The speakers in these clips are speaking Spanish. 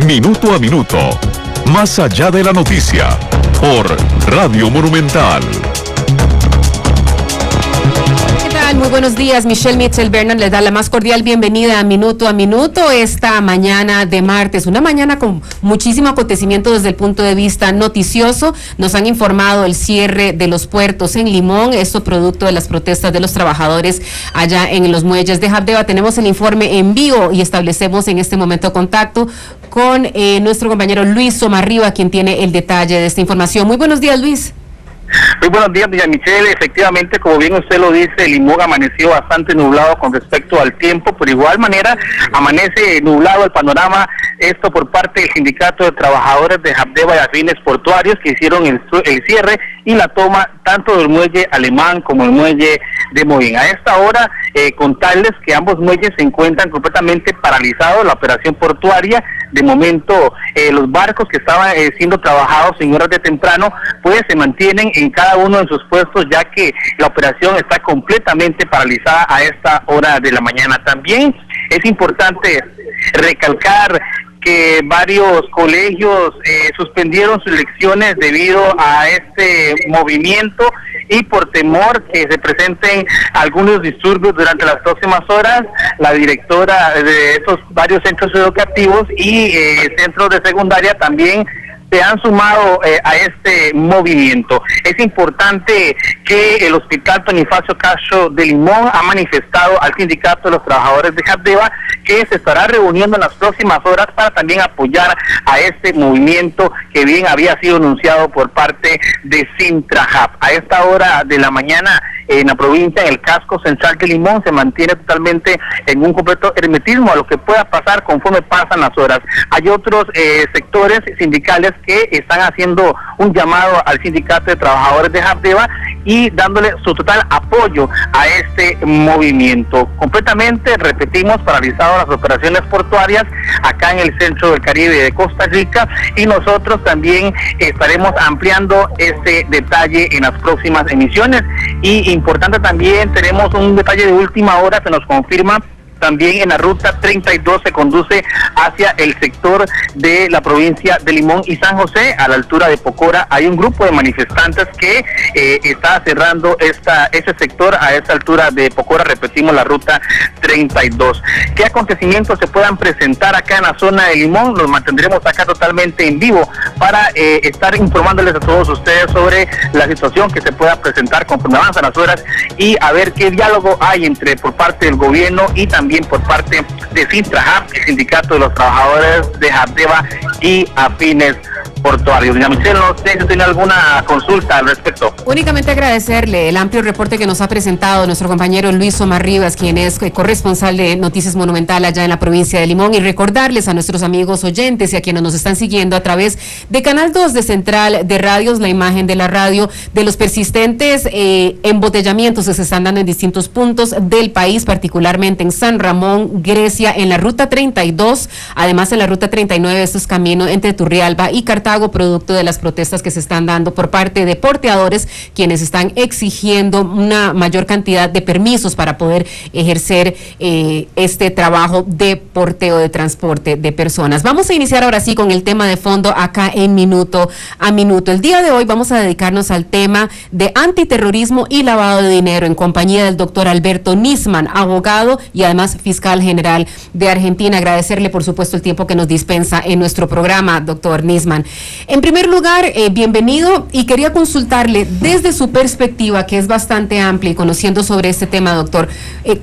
Minuto a minuto, más allá de la noticia, por Radio Monumental. Muy buenos días, Michelle Mitchell Bernard les da la más cordial bienvenida a Minuto esta mañana de martes, una mañana con muchísimo acontecimiento desde el punto de vista noticioso. Nos han informado el cierre de los puertos en Limón, esto producto de las protestas de los trabajadores allá en los muelles de Habdeba. Tenemos el informe en vivo y establecemos en este momento contacto con nuestro compañero Luis Somarriba, quien tiene el detalle de esta información. Muy buenos días, Luis. Muy buenos días, doña Michelle. Efectivamente, como bien usted lo dice, Limón amaneció bastante nublado con respecto al tiempo, pero de igual manera amanece nublado el panorama, esto por parte del Sindicato de Trabajadores de Habdeba y Afines Portuarios, que hicieron el cierre y la toma tanto del muelle Alemán como el muelle de Moín. A esta hora, contarles que ambos muelles se encuentran completamente paralizados, la operación portuaria. De momento, los barcos que estaban siendo trabajados en horas de temprano, pues se mantienen en cada uno de sus puestos, ya que la operación está completamente paralizada a esta hora de la mañana. También es importante recalcar que varios colegios suspendieron sus lecciones debido a este movimiento y por temor que se presenten algunos disturbios durante las próximas horas. La directora de estos varios centros educativos y centros de secundaria también se han sumado a este movimiento. Es importante que el Hospital Bonifacio Castro de Limón ha manifestado al Sindicato de los Trabajadores de Habdeba que se estará reuniendo en las próximas horas para también apoyar a este movimiento que bien había sido anunciado por parte de Sintrahab. A esta hora de la mañana en la provincia, en el casco central de Limón, se mantiene totalmente en un completo hermetismo a lo que pueda pasar conforme pasan las horas. Hay otros sectores sindicales que están haciendo un llamado al Sindicato de Trabajadores de Habdeba y dándole su total apoyo a este movimiento. Completamente, repetimos, paralizadas las operaciones portuarias acá en el centro del Caribe de Costa Rica, y nosotros también estaremos ampliando este detalle en las próximas emisiones. Y importante también, tenemos un detalle de última hora, se nos confirma también en la ruta 32 se conduce hacia el sector de la provincia de Limón y San José, a la altura de Pocora. Hay un grupo de manifestantes que está cerrando ese sector a esa altura de Pocora, repetimos, la ruta 32. ¿Qué acontecimientos se puedan presentar acá en la zona de Limón? Los mantendremos acá totalmente en vivo para estar informándoles a todos ustedes sobre la situación que se pueda presentar conforme avanzan las horas y a ver qué diálogo hay por parte del gobierno y también por parte de Sintrahab, el Sindicato de los Trabajadores de Habdeba y Afines Portuarios. Doña Michelle, no sé si tiene alguna consulta al respecto. Únicamente agradecerle el amplio reporte que nos ha presentado nuestro compañero Luis Somarribas, quien es corresponsal de Noticias Monumental allá en la provincia de Limón, y recordarles a nuestros amigos oyentes y a quienes nos están siguiendo a través de Canal 2 de Central de Radios, la imagen de la radio, de los persistentes embotellamientos que se están dando en distintos puntos del país, particularmente en San Ramón, Grecia, en la ruta 32, además en la ruta 39, esto es camino entre Turrialba y Cartago, producto de las protestas que se están dando por parte de porteadores, quienes están exigiendo una mayor cantidad de permisos para poder ejercer este trabajo de porteo de transporte de personas. Vamos a iniciar ahora sí con el tema de fondo acá en Minuto a Minuto. El día de hoy vamos a dedicarnos al tema de antiterrorismo y lavado de dinero en compañía del doctor Alberto Nisman, abogado y además fiscal general de Argentina. Agradecerle, por supuesto, el tiempo que nos dispensa en nuestro programa, doctor Nisman. En primer lugar, bienvenido, y quería consultarle desde su perspectiva, que es bastante amplia y conociendo sobre este tema, doctor,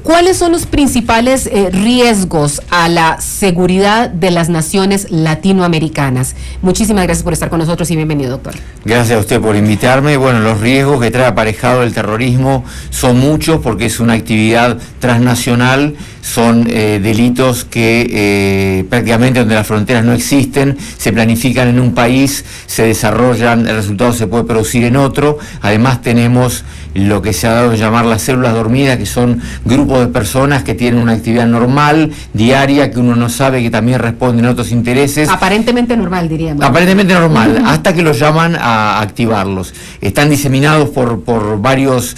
¿cuáles son los principales riesgos a la seguridad de las naciones latinoamericanas? Muchísimas gracias por estar con nosotros y bienvenido, doctor. Gracias a usted por invitarme. Bueno, los riesgos que trae aparejado el terrorismo son muchos porque es una actividad transnacional, son delitos que prácticamente donde las fronteras no existen, se planifican en un país, se desarrollan, el resultado se puede producir en otro. Además tenemos lo que se ha dado a llamar las células dormidas, que son grupos de personas que tienen una actividad normal, diaria, que uno no sabe que también responden a otros intereses. Aparentemente normal, diríamos. Aparentemente normal, hasta que los llaman a activarlos. Están diseminados por varios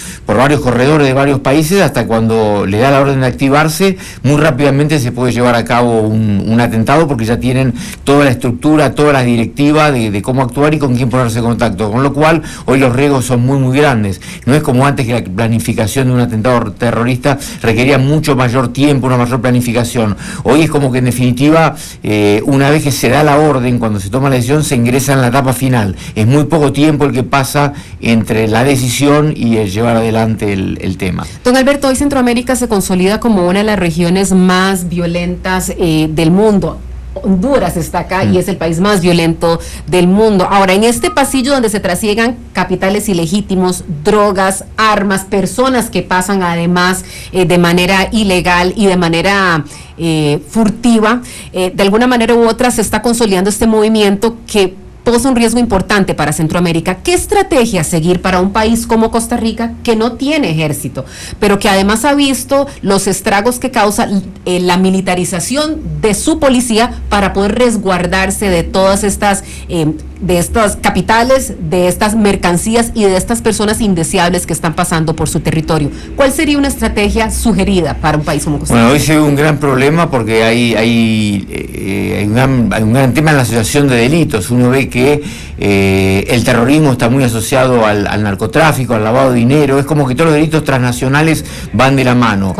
corredores de varios países, hasta cuando le da la orden de activarse, muy rápidamente se puede llevar a cabo un atentado, porque ya tienen toda la estructura, todas las directivas de cómo actuar y con quién ponerse en contacto, con lo cual hoy los riesgos son muy grandes. No es como antes, que la planificación de un atentado terrorista requería mucho mayor tiempo, una mayor planificación. Hoy es como que en definitiva, una vez que se da la orden, cuando se toma la decisión, se ingresa en la etapa final. Es muy poco tiempo el que pasa entre la decisión y el llevar adelante el tema. Don Alberto, hoy Centroamérica se consolida como una de las regiones más violentas del mundo. Honduras está acá y es el país más violento del mundo. Ahora, en este pasillo donde se trasiegan capitales ilegítimos, drogas, armas, personas que pasan además de manera ilegal y de manera furtiva, de alguna manera u otra se está consolidando este movimiento que posa un riesgo importante para Centroamérica. ¿Qué estrategia seguir para un país como Costa Rica, que no tiene ejército, pero que además ha visto los estragos que causa la militarización de su policía para poder resguardarse de todas estas capitales, de estas mercancías y de estas personas indeseables que están pasando por su territorio? ¿Cuál sería una estrategia sugerida para un país como Costa Rica? Bueno, hoy se ve un gran problema porque hay un gran tema en la asociación de delitos. Uno ve que el terrorismo está muy asociado al narcotráfico, al lavado de dinero. Es como que todos los delitos transnacionales van de la mano.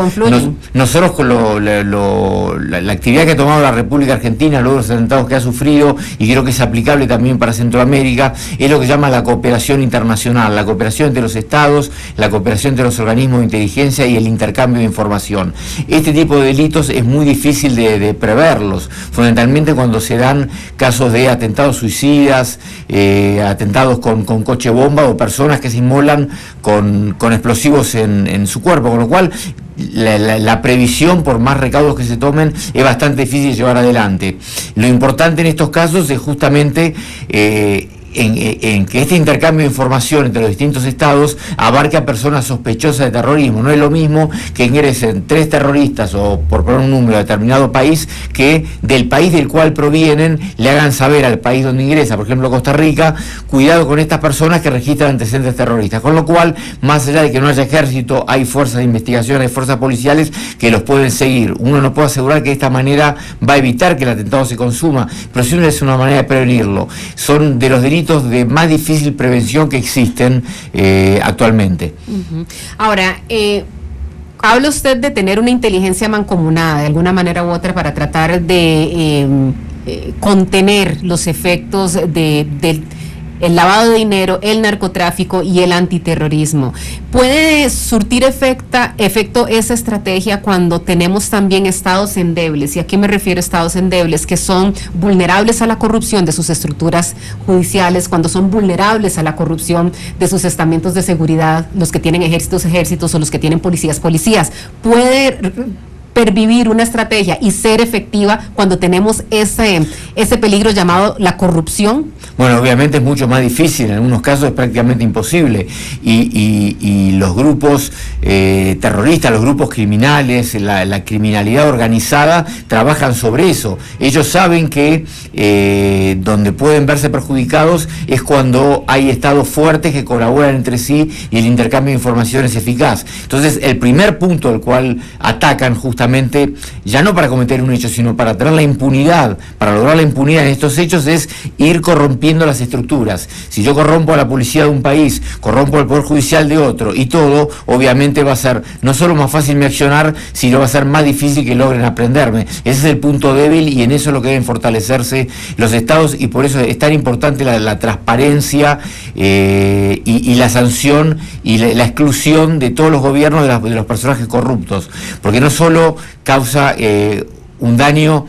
Nosotros con la actividad que ha tomado la República Argentina, luego de los atentados que ha sufrido, y creo que es aplicable también para Centroamérica, es lo que se llama la cooperación internacional, la cooperación entre los estados, la cooperación entre los organismos de inteligencia y el intercambio de información. Este tipo de delitos es muy difícil de preverlos, fundamentalmente cuando se dan casos de atentados suicidas, atentados con coche bomba, o personas que se inmolan con explosivos en su cuerpo, con lo cual la previsión, por más recaudos que se tomen, es bastante difícil llevar adelante. Lo importante en estos casos es justamente en que este intercambio de información entre los distintos estados abarque a personas sospechosas de terrorismo. No es lo mismo que ingresen 3 terroristas, o por poner un número, de determinado país, que del país del cual provienen le hagan saber al país donde ingresa, por ejemplo Costa Rica, cuidado con estas personas que registran antecedentes terroristas. Con lo cual, más allá de que no haya ejército, hay fuerzas de investigación, hay fuerzas policiales que los pueden seguir. Uno no puede asegurar que de esta manera va a evitar que el atentado se consuma, pero sí es una manera de prevenirlo. Son de los delitos de más difícil prevención que existen actualmente. Ahora, habla usted de tener una inteligencia mancomunada de alguna manera u otra para tratar de contener los efectos del lavado de dinero, el narcotráfico y el antiterrorismo. ¿Puede surtir efecto esa estrategia cuando tenemos también estados endebles? ¿Y a qué me refiero estados endebles? Que son vulnerables a la corrupción de sus estructuras judiciales, cuando son vulnerables a la corrupción de sus estamentos de seguridad, los que tienen ejércitos o los que tienen policías. ¿Puede pervivir una estrategia y ser efectiva cuando tenemos ese peligro llamado la corrupción? Bueno, obviamente es mucho más difícil, en algunos casos es prácticamente imposible, y los grupos terroristas, los grupos criminales, la criminalidad organizada trabajan sobre eso. Ellos saben que donde pueden verse perjudicados es cuando hay estados fuertes que colaboran entre sí y el intercambio de información es eficaz. Entonces, el primer punto al cual atacan justamente, ya no para cometer un hecho, sino para tener la impunidad, para lograr la impunidad en estos hechos, es ir corrompiendo las estructuras. Si yo corrompo a la policía de un país, corrompo al Poder Judicial de otro, y todo, obviamente va a ser no solo más fácil mi accionar, sino va a ser más difícil que logren aprenderme. Ese es el punto débil, y en eso es lo que deben fortalecerse los estados, y por eso es tan importante la transparencia y la sanción y la exclusión de todos los gobiernos de los personajes corruptos, porque no solo causa un daño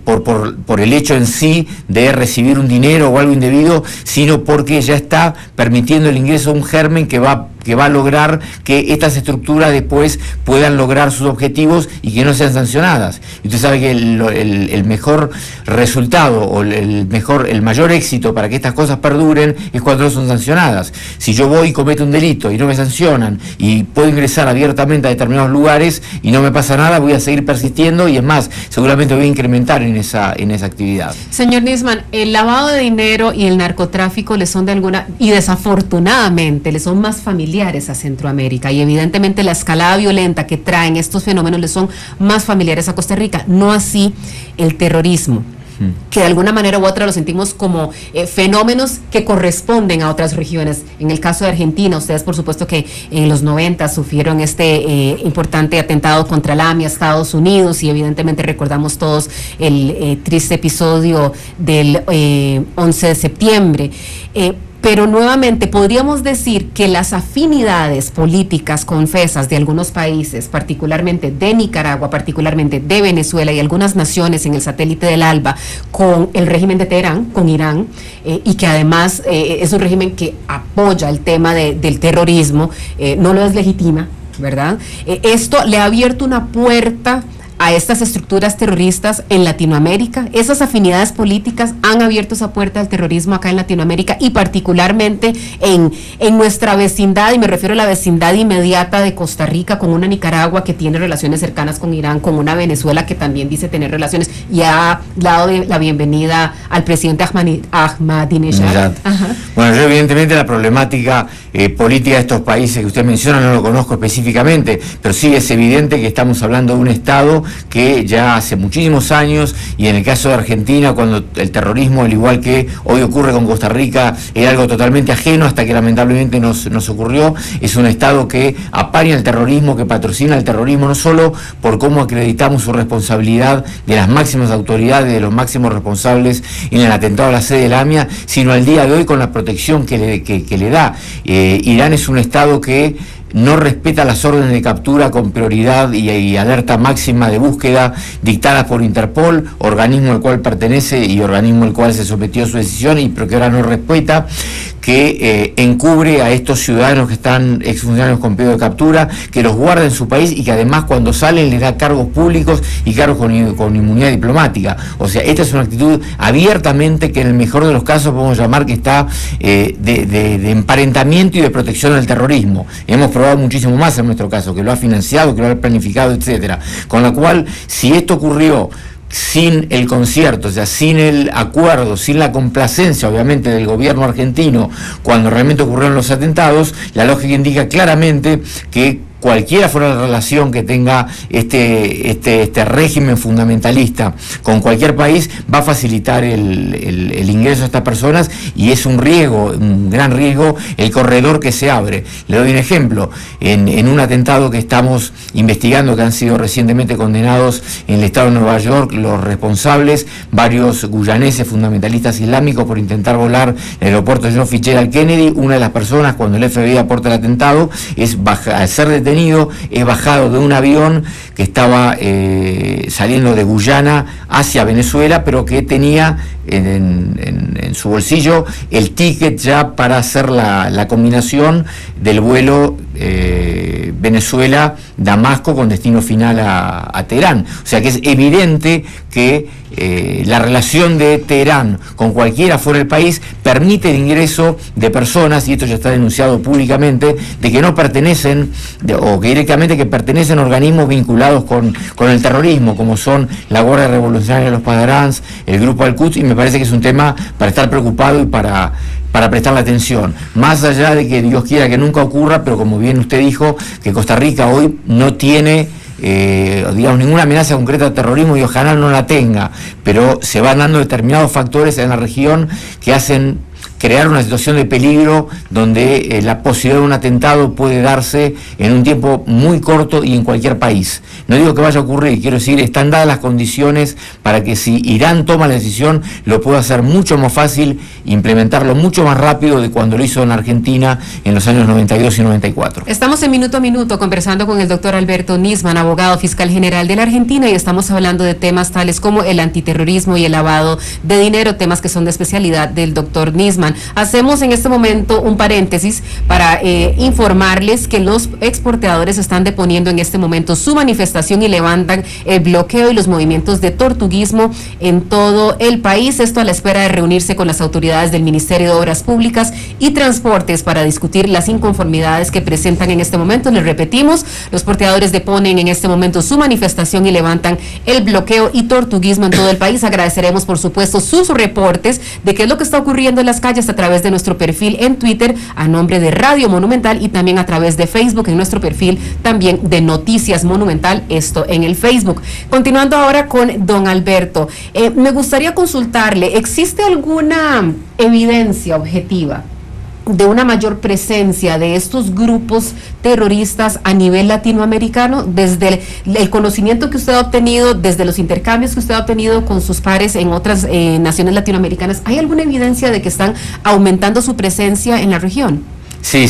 por el hecho en sí de recibir un dinero o algo indebido, sino porque ya está permitiendo el ingreso de un germen que va que va a lograr que estas estructuras después puedan lograr sus objetivos y que no sean sancionadas. Y usted sabe que el mejor resultado o el mayor éxito para que estas cosas perduren es cuando no son sancionadas. Si yo voy y cometo un delito y no me sancionan y puedo ingresar abiertamente a determinados lugares y no me pasa nada, voy a seguir persistiendo y es más, seguramente voy a incrementar en esa actividad. Señor Nisman, el lavado de dinero y el narcotráfico le son de alguna, y desafortunadamente le son más familiares a Centroamérica, y evidentemente la escalada violenta que traen estos fenómenos le son más familiares a Costa Rica, no así el terrorismo, que de alguna manera u otra lo sentimos como fenómenos que corresponden a otras regiones. En el caso de Argentina, ustedes por supuesto que en los 90 sufrieron importante atentado contra la AMIA, Estados Unidos, y evidentemente recordamos todos el triste episodio del 11 de septiembre. Pero nuevamente podríamos decir que las afinidades políticas confesas de algunos países, particularmente de Nicaragua, particularmente de Venezuela y algunas naciones en el satélite del ALBA, con el régimen de Teherán, con Irán, y que además es un régimen que apoya el tema del terrorismo, no lo deslegitima, ¿verdad? Esto le ha abierto una puerta a estas estructuras terroristas en Latinoamérica. Esas afinidades políticas han abierto esa puerta al terrorismo acá en Latinoamérica y particularmente en nuestra vecindad, y me refiero a la vecindad inmediata de Costa Rica, con una Nicaragua que tiene relaciones cercanas con Irán, con una Venezuela que también dice tener relaciones, y ha dado la bienvenida al presidente Ahmadinejad. Bueno, yo evidentemente la problemática política de estos países que usted menciona no lo conozco específicamente, pero sí es evidente que estamos hablando de un Estado que ya hace muchísimos años, y en el caso de Argentina, cuando el terrorismo, al igual que hoy ocurre con Costa Rica, era algo totalmente ajeno hasta que lamentablemente nos ocurrió, es un Estado que apaña el terrorismo, que patrocina el terrorismo, no solo por cómo acreditamos su responsabilidad de las máximas autoridades, de los máximos responsables en el atentado a la sede de la AMIA, sino al día de hoy con la protección que le da. Irán es un Estado que no respeta las órdenes de captura con prioridad y alerta máxima de búsqueda dictadas por Interpol, organismo al cual pertenece y organismo al cual se sometió a su decisión, y pero que ahora no respeta, que encubre a estos ciudadanos que están exfuncionarios con pedido de captura, que los guarda en su país y que además cuando salen les da cargos públicos y cargos con inmunidad diplomática. O sea, esta es una actitud abiertamente que en el mejor de los casos podemos llamar que está de emparentamiento y de protección al terrorismo. Hemos probado muchísimo más en nuestro caso, que lo ha financiado, que lo ha planificado, etcétera. Con lo cual, si esto ocurrió sin el concierto, o sea, sin el acuerdo, sin la complacencia, obviamente, del gobierno argentino, cuando realmente ocurrieron los atentados, la lógica indica claramente que cualquiera fuera la relación que tenga este régimen fundamentalista con cualquier país, va a facilitar el ingreso a estas personas, y es un riesgo, un gran riesgo, el corredor que se abre. Le doy un ejemplo. En un atentado que estamos investigando, que han sido recientemente condenados en el estado de Nueva York, los responsables, varios guyaneses fundamentalistas islámicos, por intentar volar el aeropuerto John Fitzgerald Kennedy. Una de las personas, cuando el FBI aporta el atentado, al ser detenido, es bajado de un avión que estaba saliendo de Guyana hacia Venezuela, pero que tenía en su bolsillo el ticket ya para hacer la combinación del vuelo Venezuela-Damasco con destino final a Teherán. O sea que es evidente que la relación de Teherán con cualquiera fuera del país permite el ingreso de personas, y esto ya está denunciado públicamente, de que no pertenecen, o que directamente que pertenecen a organismos vinculados con el terrorismo, como son la Guardia Revolucionaria de los Padarans, el Grupo Al-Quds, y me parece que es un tema para estar preocupado y para prestarle atención, más allá de que Dios quiera que nunca ocurra, pero como bien usted dijo, que Costa Rica hoy no tiene digamos, ninguna amenaza concreta de terrorismo, y ojalá no la tenga, pero se van dando determinados factores en la región que hacen crear una situación de peligro donde la posibilidad de un atentado puede darse en un tiempo muy corto y en cualquier país. No digo que vaya a ocurrir, quiero decir, están dadas las condiciones para que si Irán toma la decisión, lo pueda hacer mucho más fácil, implementarlo mucho más rápido de cuando lo hizo en Argentina en los años 92 y 94. Estamos en Minuto a Minuto conversando con el doctor Alberto Nisman, abogado fiscal general de la Argentina, y estamos hablando de temas tales como el antiterrorismo y el lavado de dinero, temas que son de especialidad del doctor Nisman. Nisman, hacemos en este momento un paréntesis para informarles que los exportadores están deponiendo en este momento su manifestación y levantan el bloqueo y los movimientos de tortuguismo en todo el país, esto a la espera de reunirse con las autoridades del Ministerio de Obras Públicas y Transportes para discutir las inconformidades que presentan en este momento. Les repetimos, los porteadores deponen en este momento su manifestación y levantan el bloqueo y tortuguismo en todo el país. Agradeceremos, por supuesto, sus reportes de qué es lo que está ocurriendo en las calles a través de nuestro perfil en Twitter a nombre de Radio Monumental y también a través de Facebook en nuestro perfil también de Noticias Monumental, esto en el Facebook. Continuando ahora con don Alberto, me gustaría consultarle, ¿existe alguna evidencia objetiva de una mayor presencia de estos grupos terroristas a nivel latinoamericano, desde el conocimiento que usted ha obtenido, desde los intercambios que usted ha obtenido con sus pares en otras naciones latinoamericanas? ¿Hay alguna evidencia de que están aumentando su presencia en la región? Sí,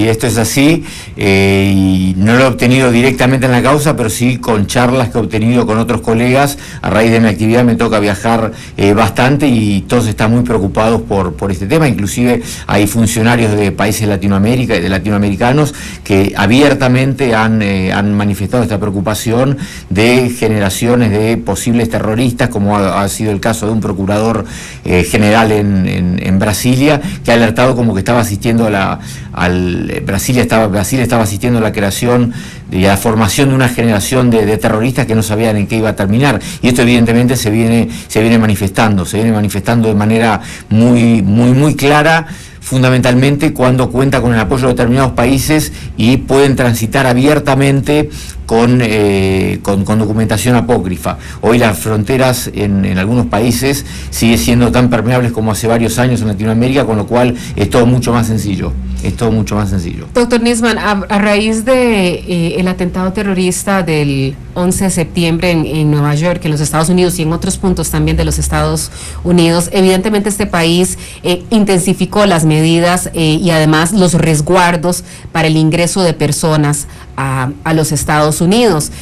esto es así, y no lo he obtenido directamente en la causa, pero sí con charlas que he obtenido con otros colegas. A raíz de mi actividad me toca viajar bastante y todos están muy preocupados por este tema. Inclusive hay funcionarios de países de latinoamericanos que abiertamente han manifestado esta preocupación de generaciones de posibles terroristas, como ha sido el caso de un procurador general en Brasilia, que ha alertado como que estaba asistiendo Brasil estaba asistiendo a la creación y a la formación de una generación de terroristas que no sabían en qué iba a terminar, y esto evidentemente se viene manifestando de manera muy clara, fundamentalmente cuando cuenta con el apoyo de determinados países y pueden transitar abiertamente con documentación apócrifa. Hoy las fronteras en algunos países siguen siendo tan permeables como hace varios años en Latinoamérica, con lo cual es todo mucho más sencillo. Doctor Nisman, a raíz de el atentado terrorista del 11 de septiembre en Nueva York, en los Estados Unidos y en otros puntos también de los Estados Unidos, evidentemente este país intensificó las medidas y además los resguardos para el ingreso de personas a los Estados Unidos.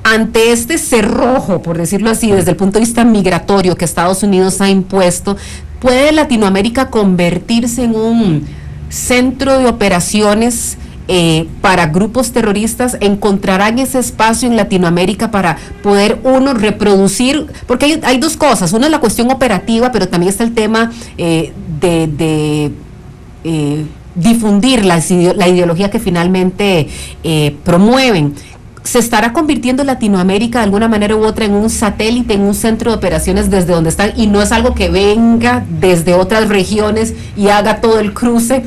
Ante este cerrojo, por decirlo así, desde el punto de vista migratorio que Estados Unidos ha impuesto, ¿puede Latinoamérica convertirse en un centro de operaciones para grupos terroristas? ¿Encontrarán ese espacio en Latinoamérica para poder uno reproducir? Porque hay dos cosas, una es la cuestión operativa, pero también está el tema de difundir la ideología que finalmente promueven. ¿Se estará convirtiendo Latinoamérica de alguna manera u otra en un satélite, en un centro de operaciones desde donde están, y no es algo que venga desde otras regiones y haga todo el cruce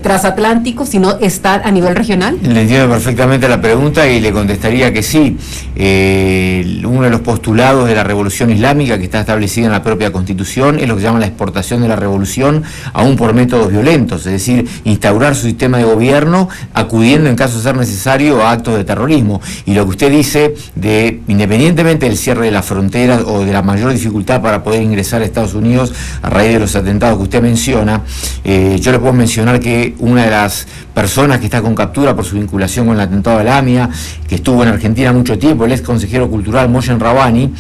transatlántico, sino está a nivel regional? Le entiendo perfectamente la pregunta y le contestaría que sí. Uno de los postulados de la Revolución Islámica, que está establecido en la propia Constitución, es lo que se llama la exportación de la revolución, aún por métodos violentos, es decir, instaurar su sistema de gobierno acudiendo en caso de ser necesario a actos de terrorismo. Y lo que usted dice, independientemente del cierre de las fronteras o de la mayor dificultad para poder ingresar a Estados Unidos a raíz de los atentados que usted menciona, yo le puedo mencionar que una de las personas que está con captura por su vinculación con el atentado de la AMIA, que estuvo en Argentina mucho tiempo, el ex consejero cultural Moyen Rabbani,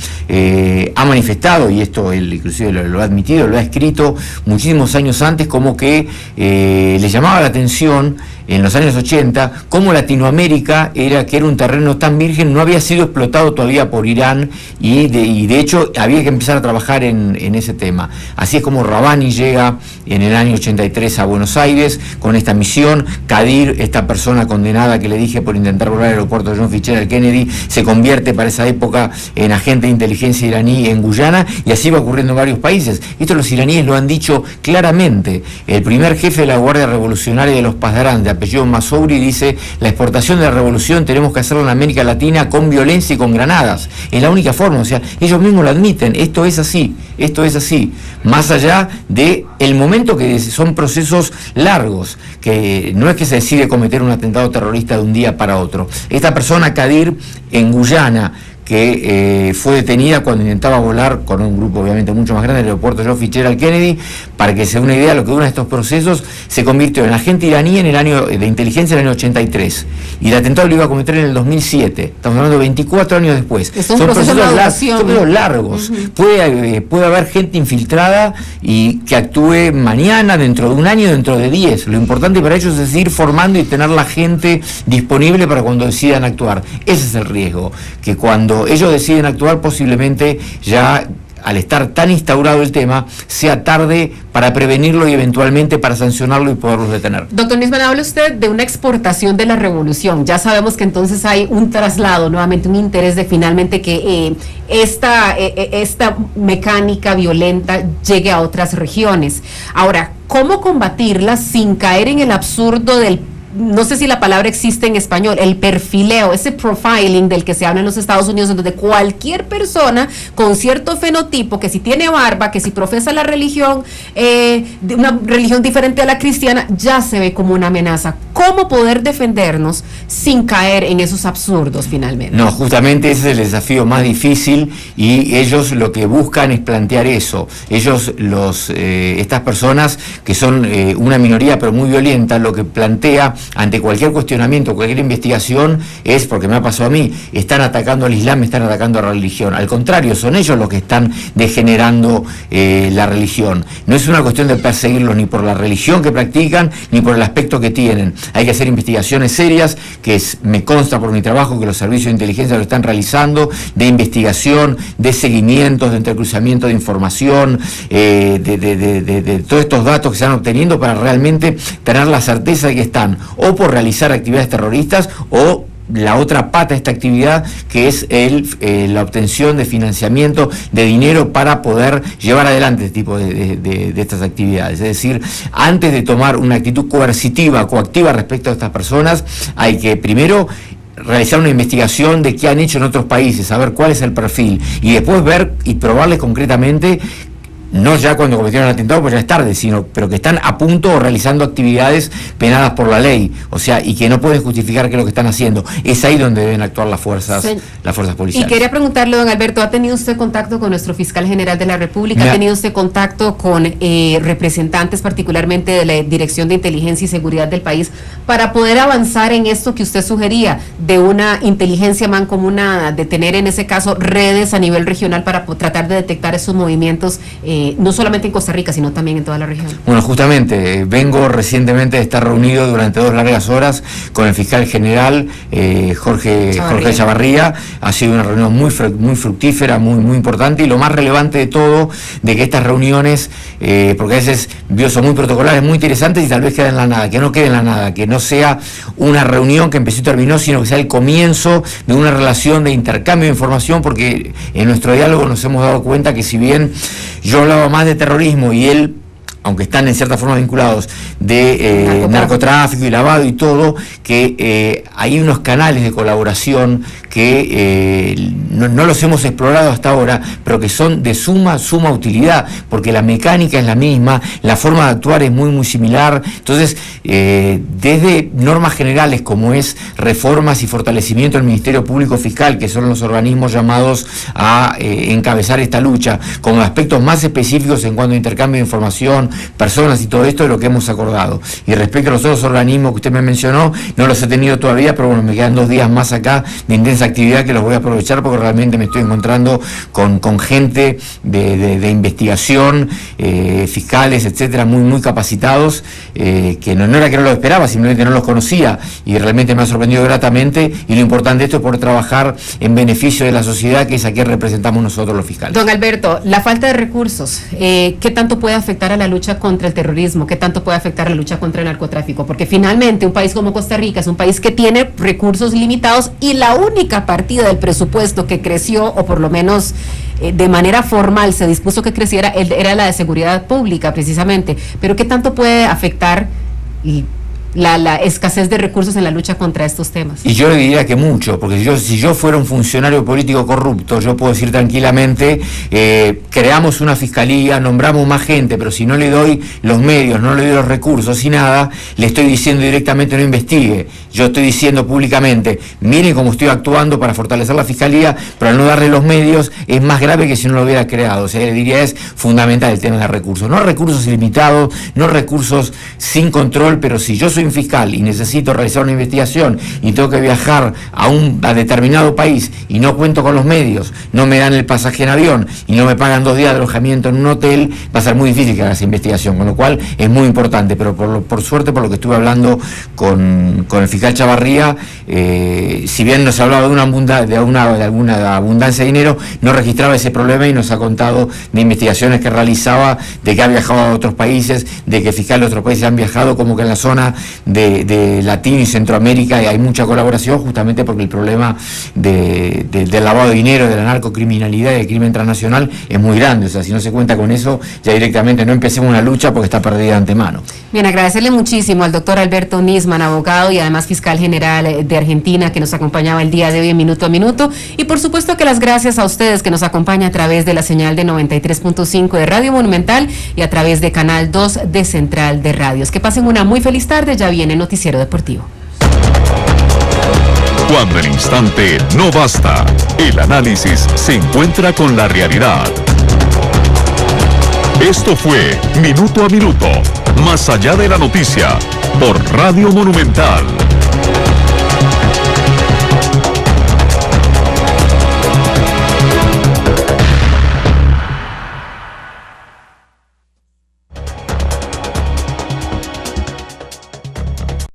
ha manifestado, y esto él inclusive lo ha admitido, lo ha escrito muchísimos años antes, como que le llamaba la atención en los años 80, cómo Latinoamérica era un terreno tan virgen, no había sido explotado todavía por Irán, y de hecho había que empezar a trabajar en ese tema. Así es como Rabbani llega en el año 83 a Buenos Aires con esta misión. Kadir, esta persona condenada que le dije por intentar volar el aeropuerto de John Fitzgerald Kennedy, se convierte para esa época en agente de inteligencia iraní en Guyana, y así va ocurriendo en varios países. Esto los iraníes lo han dicho claramente. El primer jefe de la Guardia Revolucionaria de los Pasdarán, de apellido Massouri, dice: la exportación de la revolución tenemos que hacerlo en América Latina con violencia y con granadas. Es la única forma, o sea, ellos mismos lo admiten, esto es así, más allá de el momento que son procesos largos, que no es que se decide cometer un atentado terrorista de un día para otro. Esta persona, Kadir, en Guyana, que fue detenida cuando intentaba volar con un grupo obviamente mucho más grande del aeropuerto John Fitzgerald Kennedy. Para que se dé una idea de lo que duran estos procesos, se convirtió en agente iraní en el año de inteligencia en el año 83, y el atentado lo iba a cometer en el 2007. Estamos hablando de 24 años después. Son procesos largos. Puede haber gente infiltrada y que actúe mañana, dentro de un año, dentro de 10. Lo importante para ellos es ir formando y tener la gente disponible para cuando decidan actuar. Ese es el riesgo, que cuando ellos deciden actuar, posiblemente ya, al estar tan instaurado el tema, sea tarde para prevenirlo y eventualmente para sancionarlo y poderlos detener. Doctor Nisman, habla usted de una exportación de la revolución. Ya sabemos que entonces hay un traslado, nuevamente un interés de finalmente que esta mecánica violenta llegue a otras regiones. Ahora, ¿cómo combatirla sin caer en el absurdo del, no sé si la palabra existe en español, el perfileo, ese profiling del que se habla en los Estados Unidos, en donde cualquier persona con cierto fenotipo, que si tiene barba, que si profesa la religión, de una religión diferente a la cristiana, ya se ve como una amenaza? ¿Cómo poder defendernos sin caer en esos absurdos finalmente? No, justamente ese es el desafío más difícil, y ellos lo que buscan es plantear eso. Ellos, estas personas que son una minoría pero muy violenta, lo que plantea ante cualquier cuestionamiento, cualquier investigación, es, porque me ha pasado a mí, están atacando al Islam, están atacando a la religión. Al contrario, son ellos los que están degenerando la religión. No es una cuestión de perseguirlos ni por la religión que practican, ni por el aspecto que tienen. Hay que hacer investigaciones serias, me consta por mi trabajo que los servicios de inteligencia lo están realizando, de investigación, de seguimientos, de entrecruzamiento de información, de todos estos datos que se están obteniendo, para realmente tener la certeza de que están o por realizar actividades terroristas, o la otra pata de esta actividad, que es la obtención de financiamiento, de dinero para poder llevar adelante este tipo de estas actividades. Es decir, antes de tomar una actitud coercitiva, coactiva respecto a estas personas, hay que primero realizar una investigación de qué han hecho en otros países, saber cuál es el perfil, y después ver y probarles concretamente, no ya cuando cometieron el atentado, pues ya es tarde, pero que están a punto o realizando actividades penadas por la ley, o sea, y que no pueden justificar qué es lo que están haciendo. Es ahí donde deben actuar las fuerzas policiales. Y quería preguntarle, don Alberto, ¿ha tenido usted contacto con nuestro fiscal general de la República? ¿Ha tenido usted contacto con representantes particularmente de la Dirección de Inteligencia y Seguridad del país para poder avanzar en esto que usted sugería, de una inteligencia mancomunada, de tener en ese caso redes a nivel regional para tratar de detectar esos movimientos, no solamente en Costa Rica, sino también en toda la región? Bueno, justamente, vengo recientemente de estar reunido durante 2 largas horas con el fiscal general Jorge Chavarría. Ha sido una reunión muy fructífera, muy importante, y lo más relevante de todo, de que estas reuniones, porque a veces son muy protocolares, muy interesantes, y tal vez queden en la nada, que no quede en la nada, que no sea una reunión que empezó y terminó, sino que sea el comienzo de una relación de intercambio de información, porque en nuestro diálogo nos hemos dado cuenta que, si bien yo hablaba más de terrorismo y él, aunque están en cierta forma vinculados, de narcotráfico y lavado y todo, que hay unos canales de colaboración que no los hemos explorado hasta ahora, pero que son de suma utilidad, porque la mecánica es la misma, la forma de actuar es muy similar. Entonces, desde normas generales como es reformas y fortalecimiento del Ministerio Público Fiscal, que son los organismos llamados a encabezar esta lucha, con aspectos más específicos en cuanto a intercambio de información, personas y todo esto, es lo que hemos acordado. Y respecto a los otros organismos que usted me mencionó, no los he tenido todavía, pero bueno, me quedan 2 días más acá de intensa actividad que los voy a aprovechar, porque realmente me estoy encontrando con gente de investigación, fiscales, etcétera, muy capacitados, que no era que no los esperaba, simplemente no los conocía, y realmente me ha sorprendido gratamente. Y lo importante de esto es poder trabajar en beneficio de la sociedad, que es a quien representamos nosotros los fiscales. Don Alberto, la falta de recursos, ¿qué tanto puede afectar a la lucha contra el terrorismo? ¿Qué tanto puede afectar a la lucha contra el narcotráfico? Porque finalmente un país como Costa Rica es un país que tiene recursos limitados, y la única partida del presupuesto que creció, o por lo menos de manera formal se dispuso que creciera, era la de seguridad pública, precisamente. Pero ¿qué tanto puede afectar la escasez de recursos en la lucha contra estos temas. Y yo le diría que mucho, porque si yo fuera un funcionario político corrupto, yo puedo decir tranquilamente, creamos una fiscalía, nombramos más gente, pero si no le doy los medios, no le doy los recursos y nada, le estoy diciendo directamente no investigue. Yo estoy diciendo públicamente, miren cómo estoy actuando para fortalecer la fiscalía, pero al no darle los medios es más grave que si no lo hubiera creado. O sea, le diría es fundamental el tema de recursos. No recursos ilimitados, no recursos sin control, pero si yo soy un fiscal y necesito realizar una investigación y tengo que viajar a determinado país y no cuento con los medios, no me dan el pasaje en avión y no me pagan 2 días de alojamiento en un hotel, va a ser muy difícil que haga esa investigación, con lo cual es muy importante, pero por suerte, por lo que estuve hablando con el fiscal Chavarría, si bien nos hablaba de alguna abundancia de dinero, no registraba ese problema y nos ha contado de investigaciones que realizaba, de que ha viajado a otros países, de que fiscales de otros países han viajado, como que en la zona de Latino y Centroamérica hay mucha colaboración, justamente porque el problema del lavado de dinero, de la narcocriminalidad y del crimen transnacional es muy grande. O sea, si no se cuenta con eso, ya directamente no empecemos una lucha porque está perdida de antemano. Bien, agradecerle muchísimo al doctor Alberto Nisman, abogado y además fiscal general de Argentina, que nos acompañaba el día de hoy en Minuto a Minuto, y por supuesto que las gracias a ustedes que nos acompañan a través de la señal de 93.5 de Radio Monumental y a través de Canal 2 de Central de Radios. Que pasen una muy feliz tarde, ya viene Noticiero Deportivo. Cuando el instante no basta, el análisis se encuentra con la realidad. Esto fue Minuto a Minuto, más allá de la noticia, por Radio Monumental.